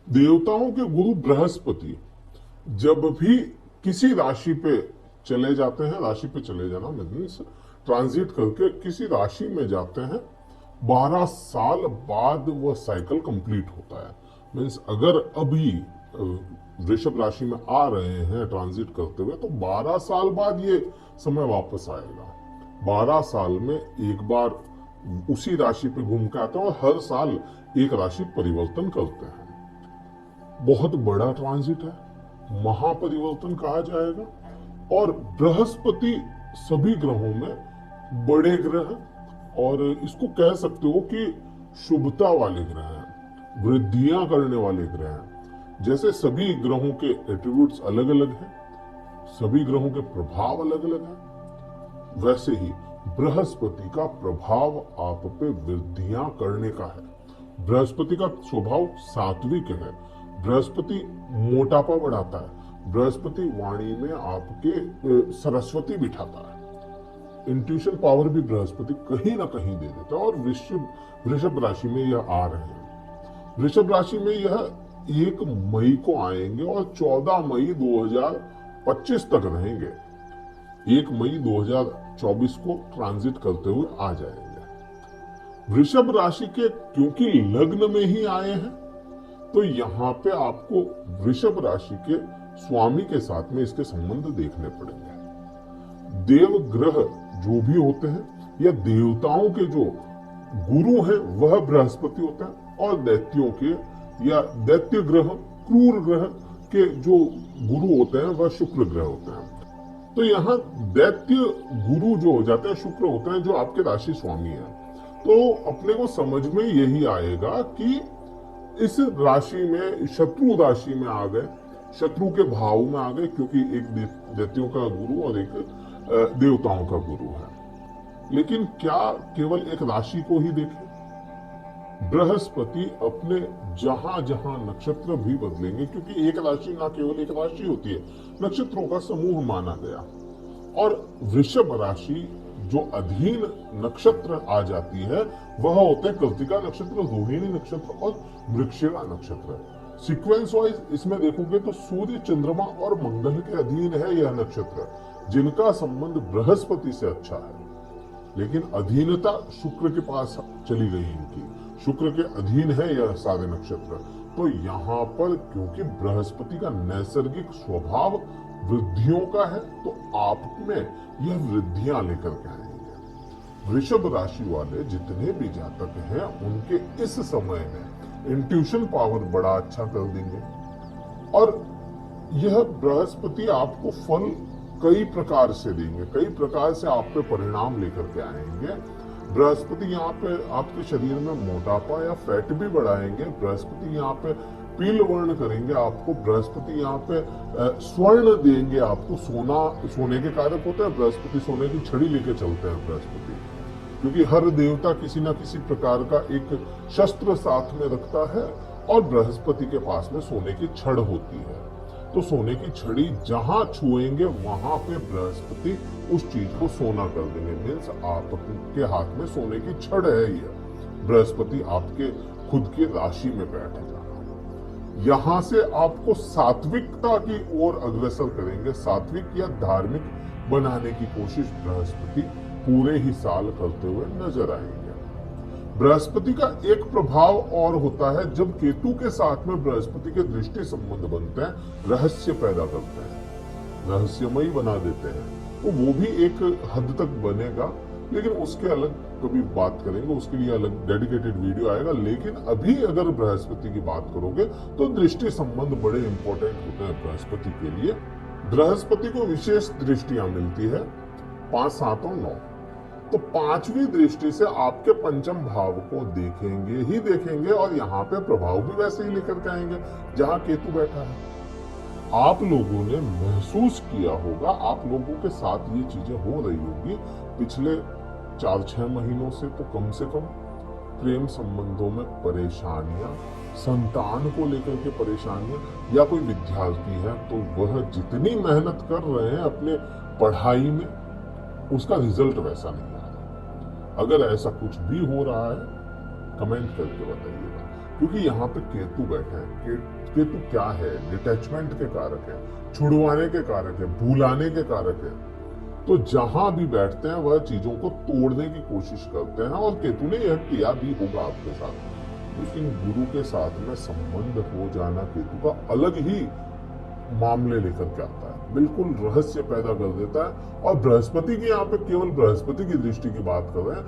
देवताओं के गुरु बृहस्पति जब भी किसी राशि पे चले जाते हैं, राशि पे चले जाना मीन्स ट्रांजिट करके किसी राशि में जाते हैं, 12 साल बाद वह साइकिल कंप्लीट होता है। मीन्स अगर अभी वृषभ राशि में आ रहे हैं ट्रांजिट करते हुए, तो 12 साल बाद ये समय वापस आएगा। 12 साल में एक बार उसी राशि पे घूम के आते हैं और हर साल एक राशि परिवर्तन करते हैं। बहुत बड़ा ट्रांजिट है, महापरिवर्तन कहा जाएगा। और बृहस्पति सभी ग्रहों में बड़े ग्रह, और इसको कह सकते हो कि शुभता वाले ग्रह हैं, वृद्धियां करने वाले ग्रह हैं। जैसे सभी ग्रहों के एट्रीब्यूट्स अलग अलग हैं, सभी ग्रहों के प्रभाव अलग अलग हैं, वैसे ही बृहस्पति का प्रभाव आप पे वृद्धियां करने का है। बृहस्पति का स्वभाव सात्विक है, बृहस्पति मोटापा बढ़ाता है, बृहस्पति वाणी में आपके सरस्वती बिठाता है। इंट्यूशन पावर भी बृहस्पति कहीं ना कहीं दे देता है। और वृषभ राशि में यह आ रहे हैं। वृषभ राशि में यह 1 मई को आएंगे और 14 मई 2025 तक रहेंगे। 1 मई 2024 को ट्रांजिट करते हुए आ जाएंगे। वृषभ राशि के क्योंकि लग्न में ही आए हैं, तो यहां पे आपको वृषभ राशि के स्वामी के साथ में इसके संबंध देखने पड़ेंगे। देव ग्रह जो भी होते हैं या देवताओं के जो गुरु हैं वह बृहस्पति होते हैं, और दैत्यों के या दैत्य ग्रह, क्रूर ग्रह के जो गुरु होते हैं वह शुक्र ग्रह होते हैं। तो यहाँ दैत्य गुरु जो हो जाते हैं शुक्र होते हैं, जो आपके राशि स्वामी है। तो अपने को समझ में यही आएगा कि इस राशि में शत्रु राशि में आ गए, शत्रु के भाव में आ गए, क्योंकि एक दैत्यों का गुरु और एक देवताओं का गुरु है। लेकिन क्या केवल एक राशि को ही देखें? बृहस्पति अपने जहां जहां नक्षत्र भी बदलेंगे, क्योंकि एक राशि ना केवल एक राशि होती है, नक्षत्रों का समूह माना गया। और वृषभ राशि जो अधीन नक्षत्र आ जाती है वह होते हैं कृत्तिका नक्षत्र, रोहिणी नक्षत्र और मृगशिरा नक्षत्र। सीक्वेंस वाइज इसमें देखोगे तो सूर्य, चंद्रमा और मंगल के अधीन है यह नक्षत्र, जिनका संबंध बृहस्पति से अच्छा है। लेकिन अधीनता शुक्र के पास चली गई इनकी, शुक्र के अधीन है यह सारे नक्षत्र। तो यहाँ पर क्योंकि बृहस्पति का नैसर्गिक स्वभाव वृद्धियों का है, तो आप में यह वृद्धियां लेकर के आएंगे। वृषभ राशि वाले जितने भी जातक हैं उनके इस समय में इंट्यूशन पावर बड़ा अच्छा कर देंगे। और यह बृहस्पति आपको फल कई प्रकार से देंगे, कई प्रकार से आप पे परिणाम लेकर के आएंगे। बृहस्पति यहाँ पे आपके शरीर में मोटापा या फैट भी बढ़ाएंगे। बृहस्पति यहाँ पे पील वर्ण करेंगे आपको। बृहस्पति यहाँ पे स्वर्ण देंगे आपको, सोने के कारक होते हैं बृहस्पति, सोने की छड़ी लेके चलते हैं बृहस्पति, क्योंकि हर देवता किसी ना किसी प्रकार का एक शस्त्र साथ में रखता है, और बृहस्पति के पास में सोने की छड़ होती है। तो सोने की छड़ी जहां छुएंगे वहां पे बृहस्पति उस चीज को सोना कर देंगे। मीन्स आपके हाथ में सोने की छड़ है। यह बृहस्पति आपके खुद की राशि में बैठ जाना, यहां से आपको सात्विकता की ओर अग्रसर करेंगे। सात्विक या धार्मिक बनाने की कोशिश बृहस्पति पूरे ही साल करते हुए नजर आएंगे। बृहस्पति का एक प्रभाव और होता है, जब केतु के साथ में बृहस्पति के दृष्टि संबंध बनते हैं, रहस्य पैदा करते हैं, रहस्यमयी बना देते हैं। तो वो भी एक हद तक बनेगा, लेकिन उसके अलग कभी बात करेंगे, उसके लिए अलग डेडिकेटेड वीडियो आएगा। लेकिन अभी अगर बृहस्पति की बात करोगे तो दृष्टि संबंध बड़े इंपॉर्टेंट होते हैं बृहस्पति के लिए। बृहस्पति को विशेष दृष्टियां मिलती है 5, 7 और 9। तो 5वीं दृष्टि से आपके पंचम भाव को देखेंगे ही देखेंगे, और यहाँ पे प्रभाव भी वैसे ही लेकर के आएंगे जहां केतु बैठा है। आप लोगों ने महसूस किया होगा, आप लोगों के साथ ये चीजें हो रही होगी पिछले 4-6 महीनों से, तो कम से कम प्रेम संबंधों में परेशानियां, संतान को लेकर के परेशानियां, या कोई विद्यार्थी है तो वह जितनी मेहनत कर रहे हैं अपने पढ़ाई में, उसका रिजल्ट वैसा नहीं आ रहा। अगर ऐसा कुछ भी हो रहा है कमेंट करके बताइएगा। क्योंकि यहाँ पे केतु बैठे हैं। केतु क्या है? डिटैचमेंट के कारक है, छुड़वाने के कारक है, भूलाने के कारक है। तो जहां भी बैठते हैं वह चीजों को तोड़ने की कोशिश करते हैं, और केतु ने यह किया भी होगा आपके साथ। लेकिन गुरु के साथ में संबंध हो जाना केतु का अलग ही मामले लेकर के आता है, बिल्कुल रहस्य पैदा कर देता है। और बृहस्पति की यहाँ पे केवल बृहस्पति की दृष्टि की बात कर रहे हैं,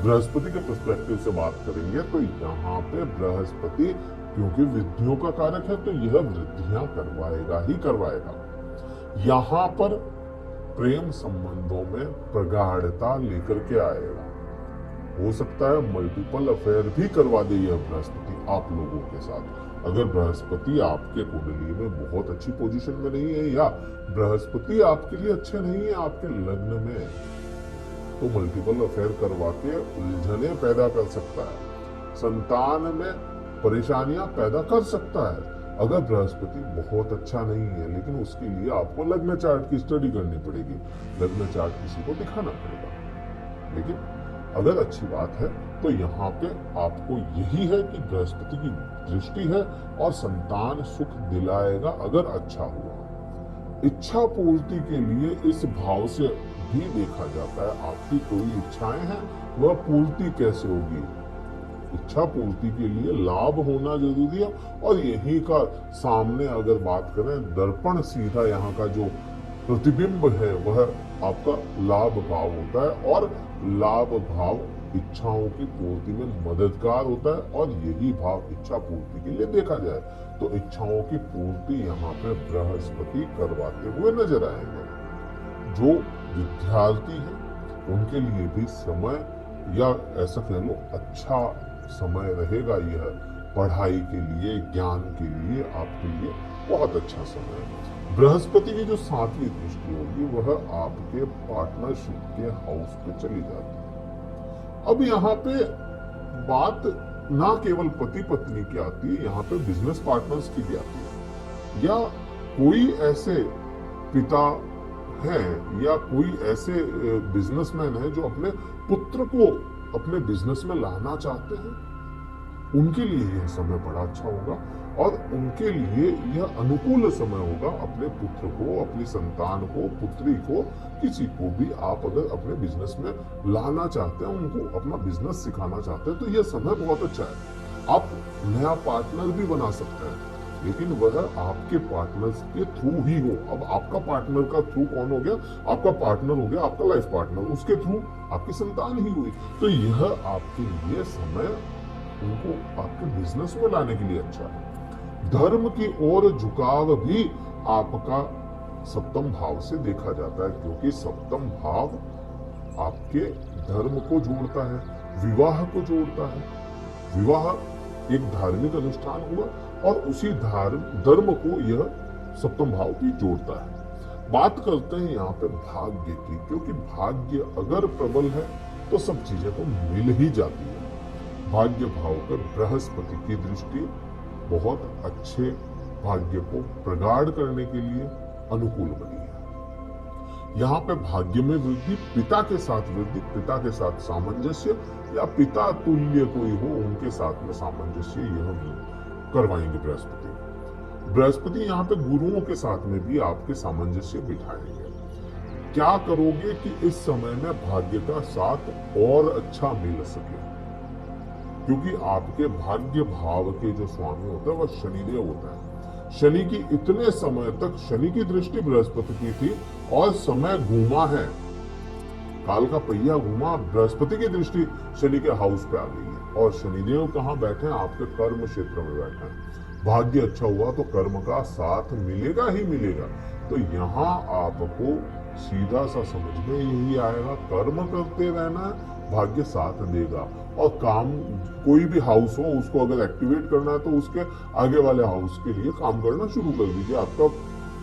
बृहस्पति के पर्सपेक्टिव से बात करेंगे तो यहाँ पे बृहस्पति क्योंकि वृद्धियों का कारक है, तो यह वृद्धियां करवाएगा ही करवाएगा। यहाँ पर प्रेम संबंधों में प्रगाढ़ता लेकर के आएगा। हो सकता है मल्टीपल अफेयर भी करवा दे यह बृहस्पति आप लोगों के साथ। अगर बृहस्पति आपके कुंडली में बहुत अच्छी पोजीशन में नहीं है, या बृहस्पति आपके लिए अच्छे नहीं है आपके लग्न में, तो मल्टीपल अफेयर करवा के उलझने पैदा कर सकता है, संतान में परेशानियां पैदा कर सकता है। अगर बृहस्पति बहुत अच्छा नहीं है, लेकिन उसके लिए आपको लग्न चार्ट की स्टडी करनी पड़ेगी, लग्न चार्ट किसी को दिखाना पड़ेगा। लेकिन अगर अच्छी बात है तो यहाँ पे आपको यही है कि बृहस्पति की दृष्टि है और संतान सुख दिलाएगा अगर अच्छा हुआ। इच्छा पूर्ति के लिए इस भाव से भी देखा जाता है, आपकी कोई इच्छाएं हैं वह पूर्ति कैसे होगी। इच्छा पूर्ति के लिए लाभ होना जरूरी है, और यही का सामने अगर बात करें दर्पण सीधा यहाँ का जो प्रतिबिंब है वह आपका लाभ भाव होता है, और लाभ भाव इच्छाओं की पूर्ति में मददगार होता है। और यही भाव इच्छा पूर्ति के लिए देखा जाए तो इच्छाओं की पूर्ति यहाँ पे बृहस्पति करवाते हुए नजर आएंगे। जो विद्यार्थी है उनके लिए भी समय, या ऐसा कह लो अच्छा समय रहेगा यह पढ़ाई के लिए, ज्ञान के लिए, आपके लिए बहुत अच्छा समय है। बृहस्पति की जो 7वीं दृष्टि होगी वह आपके पार्टनरशिप के हाउस पे चली जाती है। अब यहाँ पे बात ना केवल पति पत्नी की आती है, यहाँ पे बिजनेस पार्टनर्स की भी आती है। या कोई ऐसे पिता है या कोई ऐसे बिजनेसमैन है जो अपने पुत्र को अपने बिजनेस में लाना चाहते हैं, उनके लिए यह समय बड़ा अच्छा होगा, और उनके लिए यह अनुकूल समय होगा। अपने पुत्र को, अपनी संतान को, पुत्री को, किसी को भी आप अगर अपने बिजनेस में लाना चाहते हैं, उनको अपना बिजनेस सिखाना चाहते हैं, तो यह समय बहुत अच्छा है। आप नया पार्टनर भी बना सकते हैं, लेकिन वह आपके पार्टनर्स के थ्रू ही हो। अब आपका पार्टनर का थ्रू कौन हो गया? आपका पार्टनर हो गया आपका लाइफ पार्टनर, उसके थ्रू आपकी संतान ही हुई। तो यह आपके लिए समय उनको आपके बिजनेस में लाने के लिए अच्छा है। धर्म की ओर झुकाव भी आपका सप्तम भाव से देखा जाता है, क्योंकि सप्तम भाव आपके धर्म को जोड़ता है, विवाह को जोड़ता है। विवाह एक धार्मिक अनुष्ठान हुआ, और उसी धर्म को यह सप्तम भाव भी जोड़ता है। बात करते हैं यहाँ पे भाग्य की, क्योंकि भाग्य अगर प्रबल है तो सब चीजें तो मिल ही जाती है। भाग्य भाव पर बृहस्पति की दृष्टि बहुत अच्छे भाग्य को प्रगाढ़ करने के लिए अनुकूल बनी है। यहाँ पे भाग्य में वृद्धि, पिता के साथ वृद्धि, पिता के साथ सामंजस्य, या पिता तुल्य कोई हो उनके साथ में सामंजस्य, यह करवाएंगे बृहस्पति। बृहस्पति यहाँ पे गुरुओं के साथ में भी आपके सामंजस्य बिठाएंगे। क्या करोगे कि इस समय में भाग्य का साथ और अच्छा मिल सके, क्योंकि आपके भाग्य भाव के जो स्वामी होता है वह शनिदेव होता है। शनि की इतने समय तक शनि की दृष्टि बृहस्पति की थी, और समय घूमा है, काल का पहिया घूमा, बृहस्पति की दृष्टि शनि के हाउस पे आ गई है। और शनिदेव कहाँ बैठे हैं? आपके कर्म क्षेत्र में बैठे हैं। भाग्य अच्छा हुआ तो कर्म का साथ मिलेगा ही मिलेगा। तो यहाँ आपको सीधा सा समझ में यही आएगा, कर्म करते रहना, भाग्य साथ देगा। और काम, कोई भी हाउस हो उसको अगर एक्टिवेट करना है तो उसके आगे वाले हाउस के लिए काम करना शुरू कर दीजिए, आपका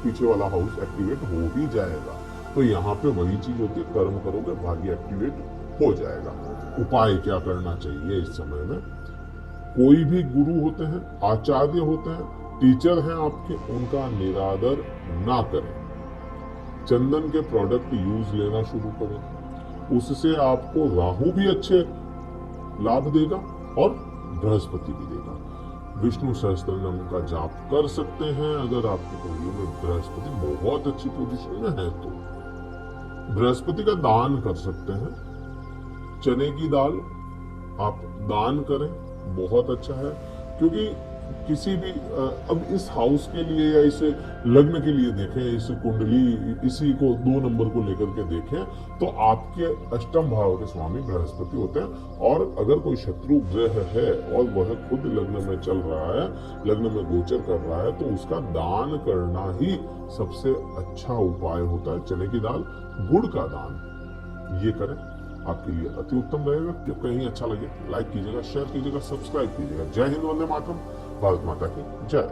पीछे वाला हाउस एक्टिवेट हो ही जाएगा। तो यहाँ पे वही चीज होती है, कर्म करोगे भाग्य एक्टिवेट हो जाएगा। उपाय क्या करना चाहिए इस समय में? कोई भी गुरु होते हैं, आचार्य होते हैं, टीचर हैं आपके, उनका निरादर ना करें। चंदन के प्रोडक्ट यूज लेना शुरू करें, उससे आपको राहु भी अच्छे लाभ देगा और बृहस्पति भी देगा। विष्णु सहस्त्रनाम का जाप कर सकते हैं। अगर आपकी कुंडली में बृहस्पति बहुत अच्छी पोजीशन में है तो बृहस्पति का दान कर सकते हैं। चने की दाल आप दान करें, बहुत अच्छा है। क्योंकि किसी भी अब इस हाउस के लिए या इसे लग्न के लिए देखें, इस कुंडली इसी को 2 नंबर को लेकर के देखें, तो आपके अष्टम भाव के स्वामी बृहस्पति होते हैं। और अगर कोई शत्रु ग्रह है और वह खुद लग्न में चल रहा है, लग्न में गोचर कर रहा है, तो उसका दान करना ही सबसे अच्छा उपाय होता है। चने की दाल, गुड़ का दान ये करें, आपके लिए अति उत्तम रहेगा। जब कहीं अच्छा लगे लाइक कीजिएगा, शेयर कीजिएगा, सब्सक्राइब कीजिएगा। जय हिंद, वंदे मातरम, भारत माता की जय।